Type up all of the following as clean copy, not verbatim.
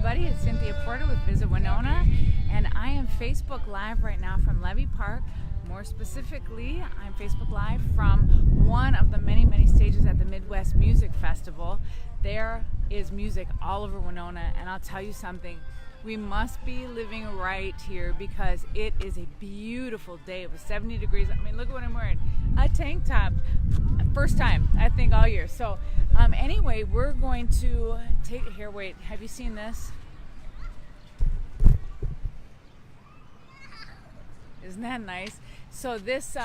everybody. It's Cynthia Porter with Visit Winona, and I am Facebook Live right now from Levy Park. More specifically, I'm Facebook Live from one of the many stages at the Midwest Music Festival. There is music all over Winona, and I'll tell you something. We must be living right here because it is a beautiful day. It was 70 degrees. I mean, look at what I'm wearing. A tank top. First time, I think, all year. So anyway, we're going to take, here, wait, have you seen this? Isn't that nice? So this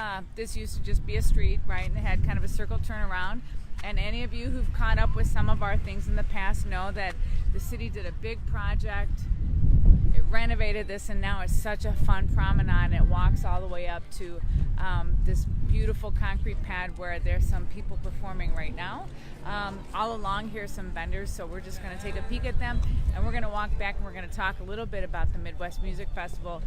used to just be a street, right? And it had kind of a circle turnaround. And any of you who've caught up with some of our things in the past know that the city did a big project. It renovated this, and now it's such a fun promenade. It walks all the way up to this beautiful concrete pad where there's some people performing right now. All along here are some vendors, so we're just going to take a peek at them, and we're going to walk back and we're going to talk a little bit about the Midwest Music Festival.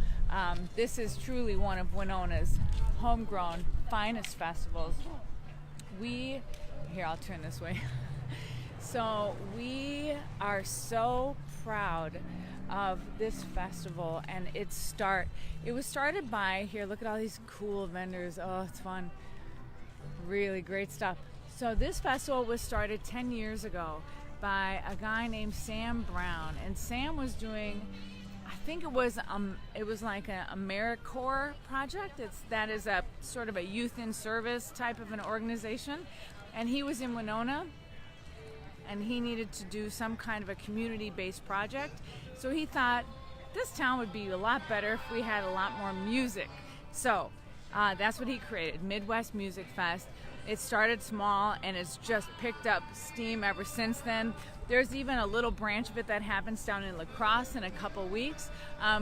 This is truly one of Winona's homegrown finest festivals. Here, I'll turn this way. So we are so proud of this festival, and it was started by, here, look at all these cool vendors. Oh, it's fun. Really great stuff. So this festival was started 10 years ago by a guy named Sam Brown, and Sam was doing, I think it was like an AmeriCorps project. That is a sort of a youth in service type of an organization, and he was in Winona, and he needed to do some kind of a community-based project. So he thought this town would be a lot better if we had a lot more music. So that's what he created, Midwest Music Fest. It started small, and it's just picked up steam ever since then. There's even a little branch of it that happens down in La Crosse in a couple weeks.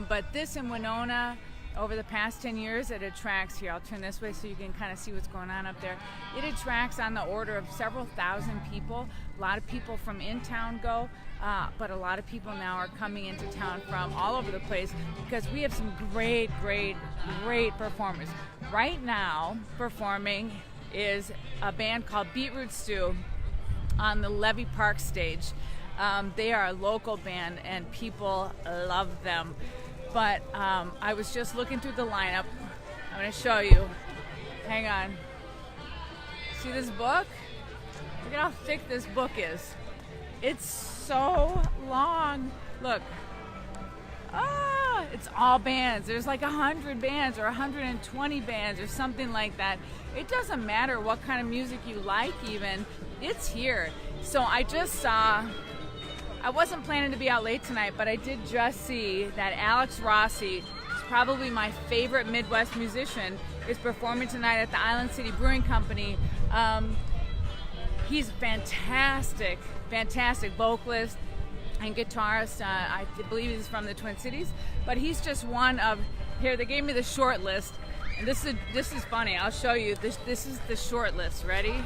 But this in Winona, over the past 10 years, it attracts, here, I'll turn this way so you can kind of see what's going on up there. It attracts on the order of several thousand people. A lot of people from in town go, but a lot of people now are coming into town from all over the place because we have some great performers. Right now, performing is a band called Beetroot Stew on the Levy Park stage. They are a local band, and people love them. But I was just looking through the lineup. I'm going to show you. Hang on. See this book? Look at how thick this book is. It's so long. Look. It's all bands. There's like 100 bands or 120 bands or something like that. It doesn't matter what kind of music you like even. It's here. So I just saw... I wasn't planning to be out late tonight, but I did just see that Alex Rossi, who's probably my favorite Midwest musician, is performing tonight at the Island City Brewing Company. He's fantastic vocalist and guitarist. I believe he's from the Twin Cities, but he's just one of, here, they gave me the short list, and this is funny. I'll show you. This is the short list. Ready?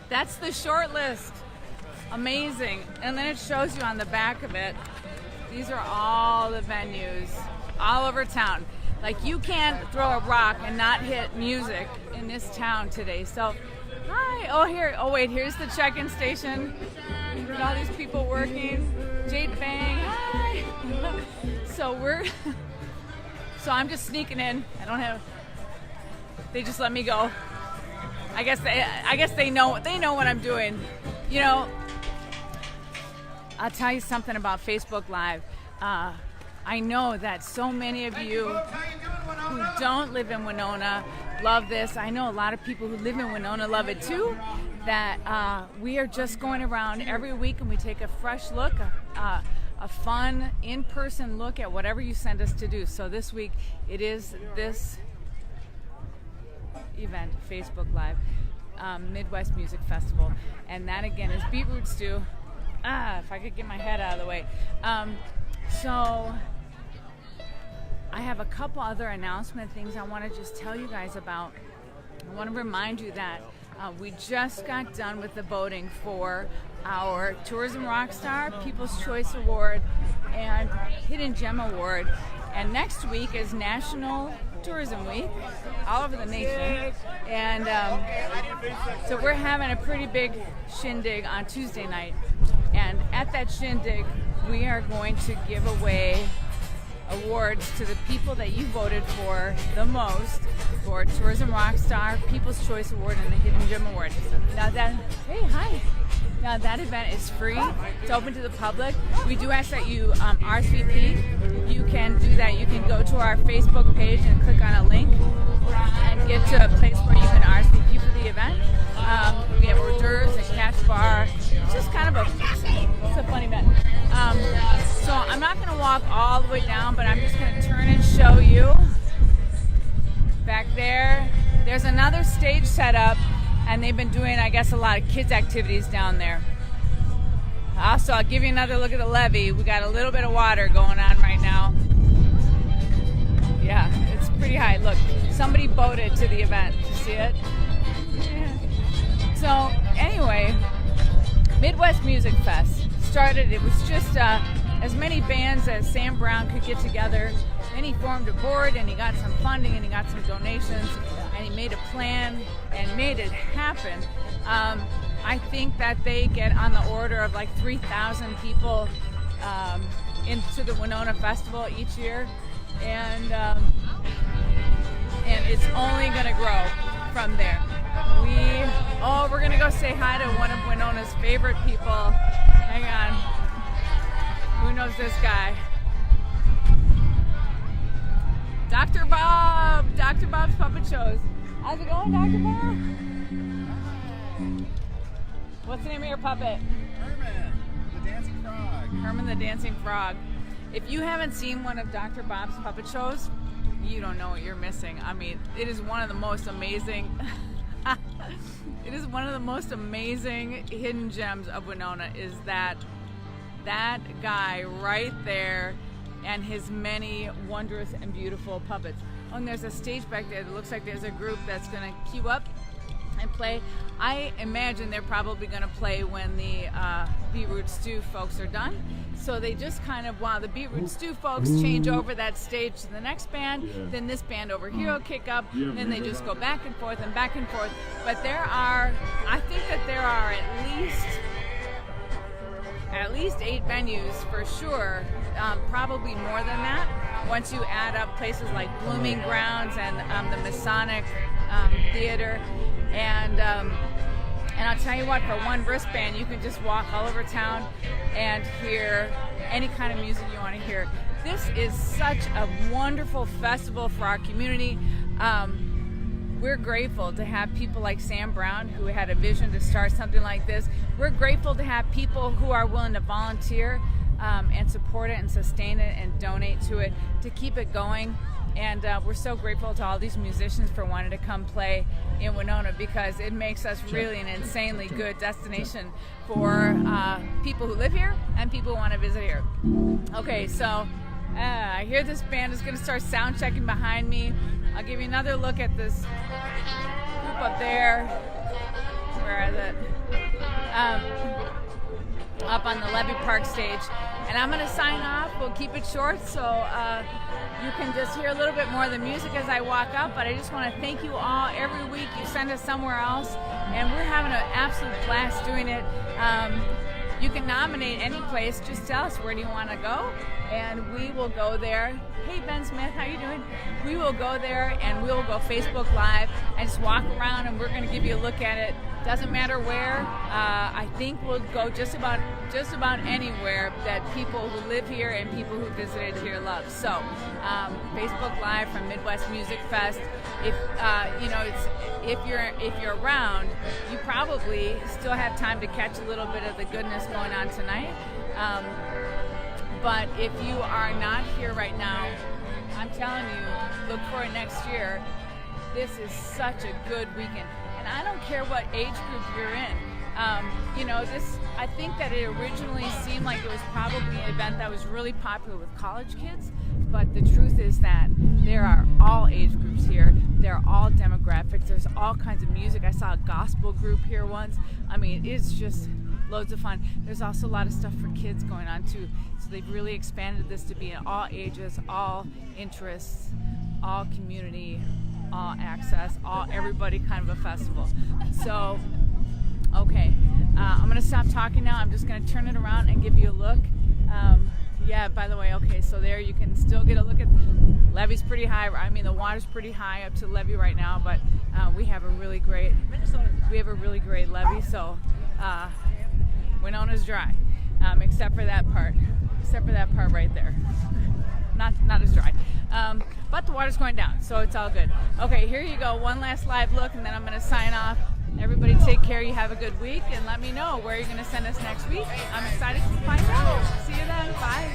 That's the short list. Amazing. And then it shows you on the back of it, these are all the venues all over town. Like, you can't throw a rock and not hit music in this town today. So, hi. Oh, here. Oh, wait. Here's the check-in station. Look at all these people working. Jade Bang. Hi. So I'm just sneaking in. They just let me go. I guess they know what I'm doing. You know, I'll tell you something about Facebook Live. I know that so many of you who don't live in Winona love this. I know a lot of people who live in Winona love it too. That we are just going around every week and we take a fresh look, a fun in-person look at whatever you send us to do. So this week it is this event, Facebook Live, Midwest Music Festival, and that again is Beetroot Stew. If I could get my head out of the way. So I have a couple other announcement things I want to just tell you guys about. I want to remind you that we just got done with the voting for our Tourism Rockstar, People's Choice Award, and Hidden Gem Award. And next week is National Tourism Week all over the nation. And so we're having a pretty big shindig on Tuesday night. And at that shindig, we are going to give away awards to the people that you voted for the most for Tourism Rockstar, People's Choice Award, and the Hidden Gem Award. Now that, Now that event is free. It's open to the public. We do ask that you RSVP. You can do that. You can go to our Facebook page and click on a link and get to a place where you can RSVP for the event. We have hors d'oeuvres and cash bar. It's just kind of it's a fun event. So I'm not going to walk all the way down, but I'm just going to turn and show you. Back there, there's another stage set up, and they've been doing, I guess, a lot of kids' activities down there. Also, I'll give you another look at the levee. We got a little bit of water going on right now. Yeah, it's pretty high. Look, somebody boated to the event. See it? Yeah. So, anyway, Midwest Music Fest started. It was just as many bands as Sam Brown could get together. Then he formed a board, and he got some funding, and he got some donations, and he made a plan and made it happen. I think that they get on the order of like 3,000 people into the Winona Festival each year, and it's only going to grow from there. We're going to go say hi to one of Winona's favorite people. Hang on. Who knows this guy? Dr. Bob! Dr. Bob's Puppet Shows. How's it going, Dr. Bob? What's the name of your puppet? Herman, the Dancing Frog. Herman the Dancing Frog. If you haven't seen one of Dr. Bob's Puppet Shows, you don't know what you're missing. I mean, it is one of the most amazing... it is one of the most amazing hidden gems of Winona, is that guy right there and his many wondrous and beautiful puppets. Oh, and there's a stage back there that looks like there's a group that's going to queue up and play. I imagine they're probably going to play when the Beetroot Stew folks are done. So they just kind of, while the Beetroot Stew folks change over that stage to the next band, then this band over here will kick up, then they just go back and forth and back and forth. But I think that there are at least 8 venues for sure, probably more than that, once you add up places like Blooming Grounds and the Masonic Theater. And I'll tell you what, for one wristband, you can just walk all over town and hear any kind of music you want to hear. This is such a wonderful festival for our community. We're grateful to have people like Sam Brown, who had a vision to start something like this. We're grateful to have people who are willing to volunteer and support it and sustain it and donate to it to keep it going. And we're so grateful to all these musicians for wanting to come play in Winona, because it makes us really an insanely good destination for people who live here and people who want to visit here. Okay, so I hear this band is going to start sound checking behind me. I'll give you another look at this group up there. Where is it? Up on the Levy Park stage. And I'm going to sign off. We'll keep it short so you can just hear a little bit more of the music as I walk up. But I just want to thank you all. Every week you send us somewhere else, and we're having an absolute blast doing it. You can nominate any place. Just tell us, where do you want to go, and we will go there. Hey, Ben Smith, how you doing? We will go there, and we'll go Facebook Live and just walk around, and we're going to give you a look at it. Doesn't matter where. I think we'll go just about anywhere that people who live here and people who visited here love. So, Facebook Live from Midwest Music Fest. If you're around, you probably still have time to catch a little bit of the goodness going on tonight. But if you are not here right now, I'm telling you, look for it next year. This is such a good weekend. And I don't care what age group you're in. I think that it originally seemed like it was probably an event that was really popular with college kids, but the truth is that there are all age groups here. There are all demographics. There's all kinds of music. I saw a gospel group here once. I mean, it's just loads of fun. There's also a lot of stuff for kids going on too. So they've really expanded this to be in all ages, all interests, all community, all access, all everybody kind of a festival. So, okay, I'm gonna stop talking now. I'm just gonna turn it around and give you a look. Yeah, by the way, okay, so there you can still get a look at levee's pretty high. I mean, the water's pretty high up to the levee right now, but we have a really great levee. So Winona's dry, except for that part right there. Not as dry, but the water's going down, so it's all good. Okay, here you go. One last live look, and then I'm gonna sign off. Everybody take care. You have a good week, and let me know where you're going to send us next week. I'm excited to find out. See you then. Bye.